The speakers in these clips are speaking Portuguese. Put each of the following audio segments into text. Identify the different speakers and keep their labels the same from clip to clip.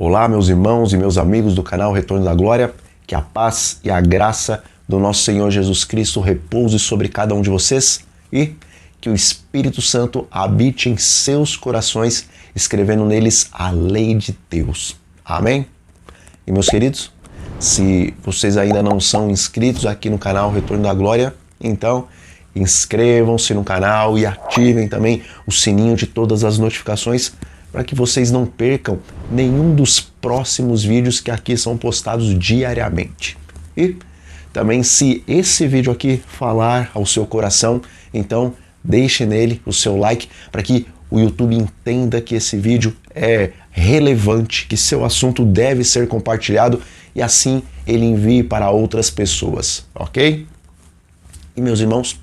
Speaker 1: Olá, meus irmãos e meus amigos do canal Retorno da Glória, que a paz e a graça do nosso Senhor Jesus Cristo repouse sobre cada um de vocês e que o Espírito Santo habite em seus corações, escrevendo neles a lei de Deus. Amém? E meus queridos, se vocês ainda não são inscritos aqui no canal Retorno da Glória, então inscrevam-se no canal e ativem também o sininho de todas as notificações para que vocês não percam nenhum dos próximos vídeos que aqui são postados diariamente. E também, se esse vídeo aqui falar ao seu coração, então deixe nele o seu like para que o YouTube entenda que esse vídeo é relevante, que seu assunto deve ser compartilhado e assim ele envie para outras pessoas, ok? E meus irmãos,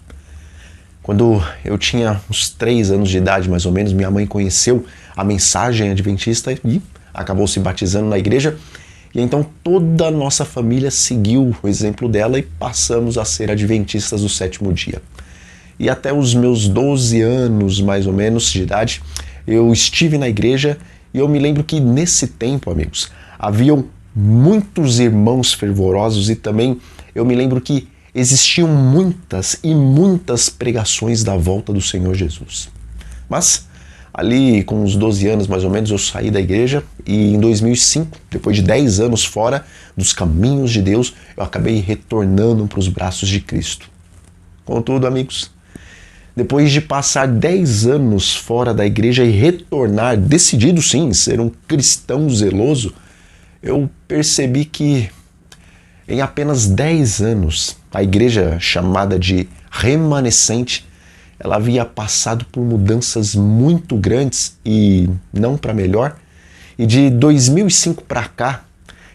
Speaker 1: quando eu tinha uns 3 anos de idade, mais ou menos, minha mãe conheceu a mensagem adventista e acabou se batizando na igreja. E então toda a nossa família seguiu o exemplo dela e passamos a ser adventistas do 7º dia. E até os meus 12 anos, mais ou menos, de idade, eu estive na igreja e eu me lembro que nesse tempo, amigos, haviam muitos irmãos fervorosos e também eu me lembro que existiam muitas e muitas pregações da volta do Senhor Jesus. Mas ali com uns 12 anos mais ou menos eu saí da igreja e em 2005, depois de 10 anos fora dos caminhos de Deus, eu acabei retornando para os braços de Cristo. Contudo, amigos, depois de passar 10 anos fora da igreja e retornar, decidido sim ser um cristão zeloso, eu percebi que em apenas 10 anos, a igreja chamada de remanescente, ela havia passado por mudanças muito grandes e não para melhor. E de 2005 para cá,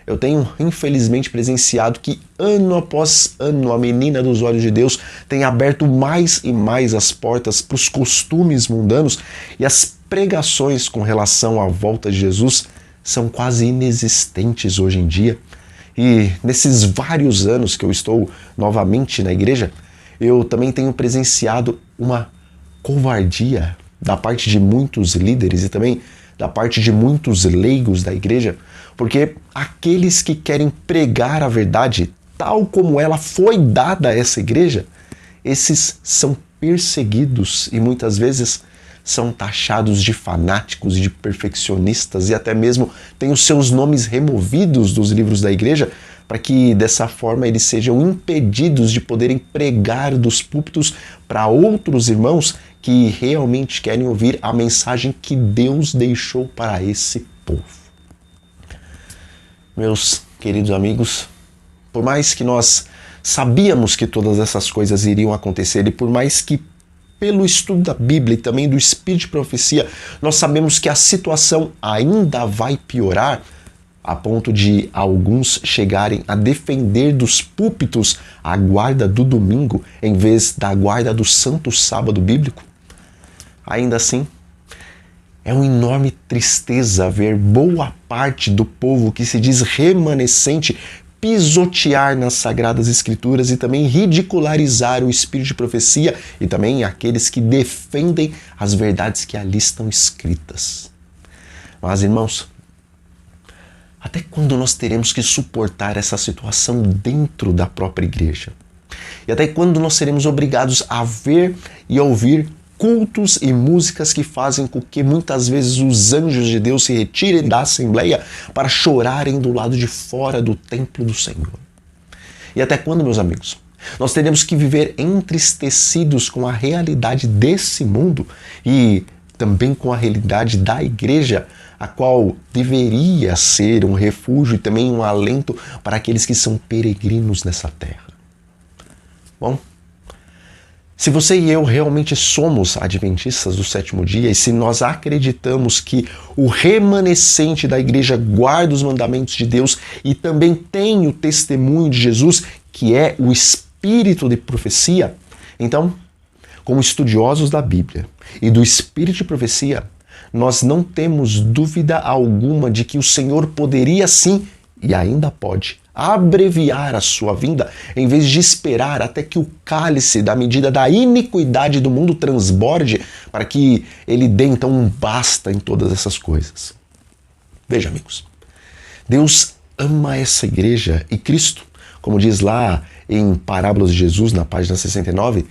Speaker 1: eu tenho infelizmente presenciado que ano após ano a menina dos olhos de Deus tem aberto mais e mais as portas para os costumes mundanos e as pregações com relação à volta de Jesus são quase inexistentes hoje em dia. E nesses vários anos que eu estou novamente na igreja, eu também tenho presenciado uma covardia da parte de muitos líderes e também da parte de muitos leigos da igreja, porque aqueles que querem pregar a verdade tal como ela foi dada a essa igreja, esses são perseguidos e muitas vezes são taxados de fanáticos e de perfeccionistas e até mesmo têm os seus nomes removidos dos livros da igreja para que dessa forma eles sejam impedidos de poderem pregar dos púlpitos para outros irmãos que realmente querem ouvir a mensagem que Deus deixou para esse povo. Meus queridos amigos, por mais que nós sabíamos que todas essas coisas iriam acontecer e por mais que pelo estudo da Bíblia e também do Espírito de Profecia, nós sabemos que a situação ainda vai piorar a ponto de alguns chegarem a defender dos púlpitos a guarda do domingo em vez da guarda do Santo Sábado Bíblico. Ainda assim, é uma enorme tristeza ver boa parte do povo que se diz remanescente pisotear nas Sagradas Escrituras e também ridicularizar o Espírito de Profecia e também aqueles que defendem as verdades que ali estão escritas. Mas, irmãos, até quando nós teremos que suportar essa situação dentro da própria igreja? E até quando nós seremos obrigados a ver e a ouvir cultos e músicas que fazem com que muitas vezes os anjos de Deus se retirem da Assembleia para chorarem do lado de fora do templo do Senhor? E até quando, meus amigos, nós teremos que viver entristecidos com a realidade desse mundo e também com a realidade da igreja, a qual deveria ser um refúgio e também um alento para aqueles que são peregrinos nessa terra? Bom, se você e eu realmente somos adventistas do 7º dia e se nós acreditamos que o remanescente da igreja guarda os mandamentos de Deus e também tem o testemunho de Jesus, que é o Espírito de Profecia, então, como estudiosos da Bíblia e do Espírito de Profecia, nós não temos dúvida alguma de que o Senhor poderia sim, e ainda pode, abreviar a sua vinda, em vez de esperar até que o cálice da medida da iniquidade do mundo transborde, para que ele dê então um basta em todas essas coisas. Veja, amigos, Deus ama essa igreja e Cristo, como diz lá em Parábolas de Jesus, na página 69,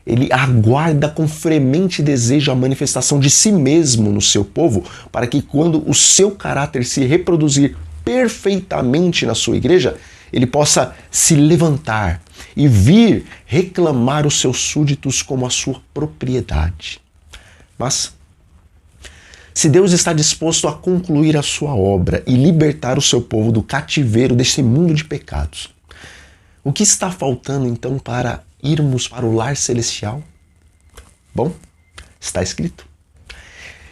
Speaker 1: ele aguarda com fremente desejo a manifestação de si mesmo no seu povo, para que quando o seu caráter se reproduzir perfeitamente na sua igreja, ele possa se levantar e vir reclamar os seus súditos como a sua propriedade. Mas, se Deus está disposto a concluir a sua obra e libertar o seu povo do cativeiro desse mundo de pecados, o que está faltando então para irmos para o lar celestial? Bom, está escrito: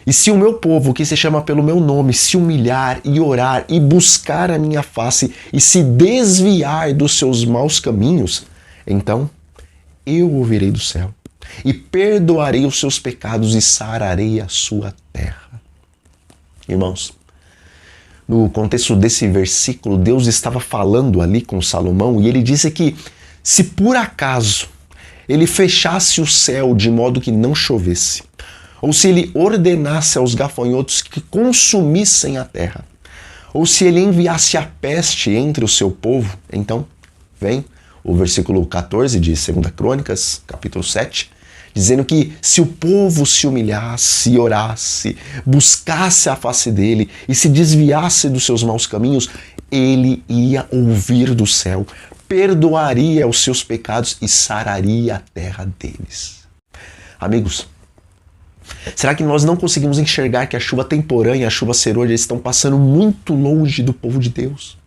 Speaker 1: e se o meu povo, que se chama pelo meu nome, se humilhar e orar e buscar a minha face e se desviar dos seus maus caminhos, então eu ouvirei do céu e perdoarei os seus pecados e sararei a sua terra. Irmãos, no contexto desse versículo, Deus estava falando ali com Salomão e ele disse que se por acaso ele fechasse o céu de modo que não chovesse, ou se ele ordenasse aos gafanhotos que consumissem a terra, ou se ele enviasse a peste entre o seu povo, então vem o versículo 14 de 2 Crônicas, capítulo 7, dizendo que se o povo se humilhasse, orasse, buscasse a face dele e se desviasse dos seus maus caminhos, ele ia ouvir do céu, perdoaria os seus pecados e sararia a terra deles. Amigos, será que nós não conseguimos enxergar que a chuva temporânea e a chuva serôdia estão passando muito longe do povo de Deus?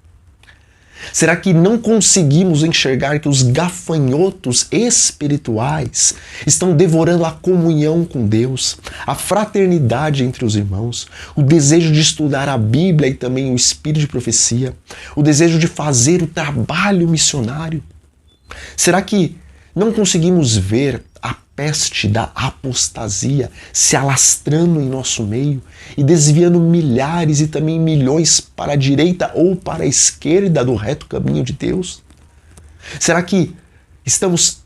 Speaker 1: Será que não conseguimos enxergar que os gafanhotos espirituais estão devorando a comunhão com Deus, a fraternidade entre os irmãos, o desejo de estudar a Bíblia e também o espírito de profecia, o desejo de fazer o trabalho missionário? Será que não conseguimos ver a peste da apostasia se alastrando em nosso meio e desviando milhares e também milhões para a direita ou para a esquerda do reto caminho de Deus? Será que estamos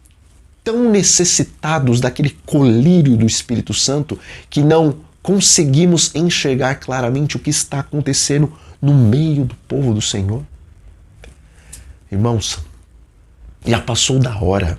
Speaker 1: tão necessitados daquele colírio do Espírito Santo que não conseguimos enxergar claramente o que está acontecendo no meio do povo do Senhor? Irmãos, já passou da hora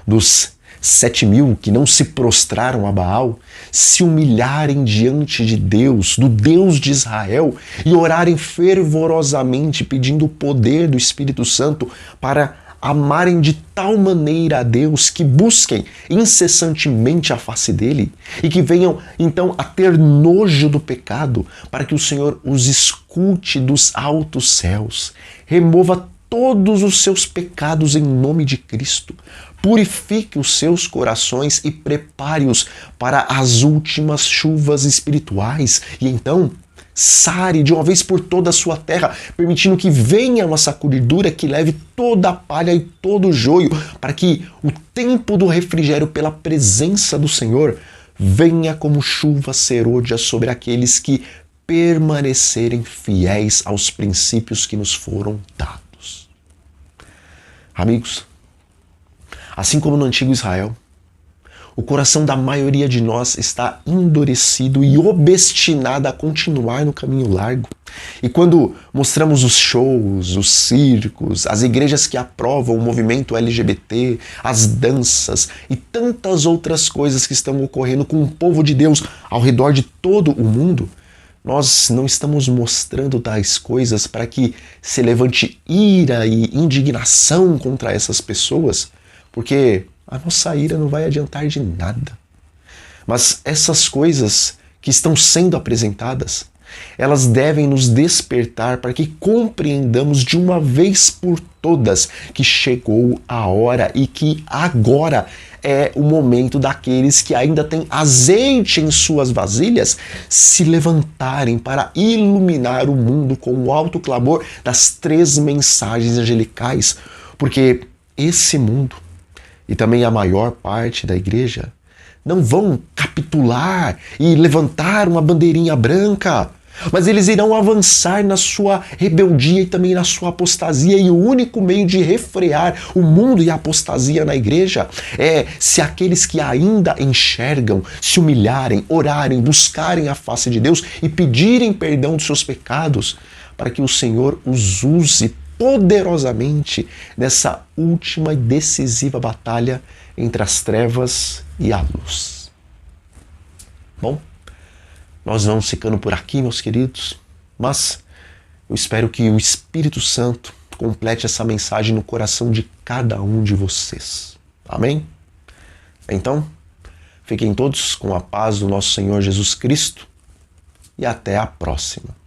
Speaker 1: dos 7.000 que não se prostraram a Baal se humilharem diante de Deus, do Deus de Israel, e orarem fervorosamente pedindo o poder do Espírito Santo para amarem de tal maneira a Deus que busquem incessantemente a face dele e que venham então a ter nojo do pecado, para que o Senhor os escute dos altos céus, remova todos os seus pecados em nome de Cristo, purifique os seus corações e prepare-os para as últimas chuvas espirituais e então sare de uma vez por toda a sua terra, permitindo que venha uma sacudidura que leve toda a palha e todo o joio, para que o tempo do refrigério pela presença do Senhor venha como chuva serôdia sobre aqueles que permanecerem fiéis aos princípios que nos foram dados. Amigos, assim como no antigo Israel, o coração da maioria de nós está endurecido e obstinado a continuar no caminho largo. E quando mostramos os shows, os circos, as igrejas que aprovam o movimento LGBT, as danças e tantas outras coisas que estão ocorrendo com o povo de Deus ao redor de todo o mundo, nós não estamos mostrando tais coisas para que se levante ira e indignação contra essas pessoas, porque a nossa ira não vai adiantar de nada. Mas essas coisas que estão sendo apresentadas, elas devem nos despertar para que compreendamos de uma vez por todas que chegou a hora e que agora é o momento daqueles que ainda têm azeite em suas vasilhas se levantarem para iluminar o mundo com o alto clamor das 3 mensagens angelicais, porque esse mundo e também a maior parte da igreja não vão capitular e levantar uma bandeirinha branca, mas eles irão avançar na sua rebeldia e também na sua apostasia, e o único meio de refrear o mundo e a apostasia na igreja é se aqueles que ainda enxergam se humilharem, orarem, buscarem a face de Deus e pedirem perdão dos seus pecados, para que o Senhor os use poderosamente nessa última e decisiva batalha entre as trevas e a luz. Bom, nós vamos ficando por aqui, meus queridos, mas eu espero que o Espírito Santo complete essa mensagem no coração de cada um de vocês. Amém? Então, fiquem todos com a paz do nosso Senhor Jesus Cristo e até a próxima.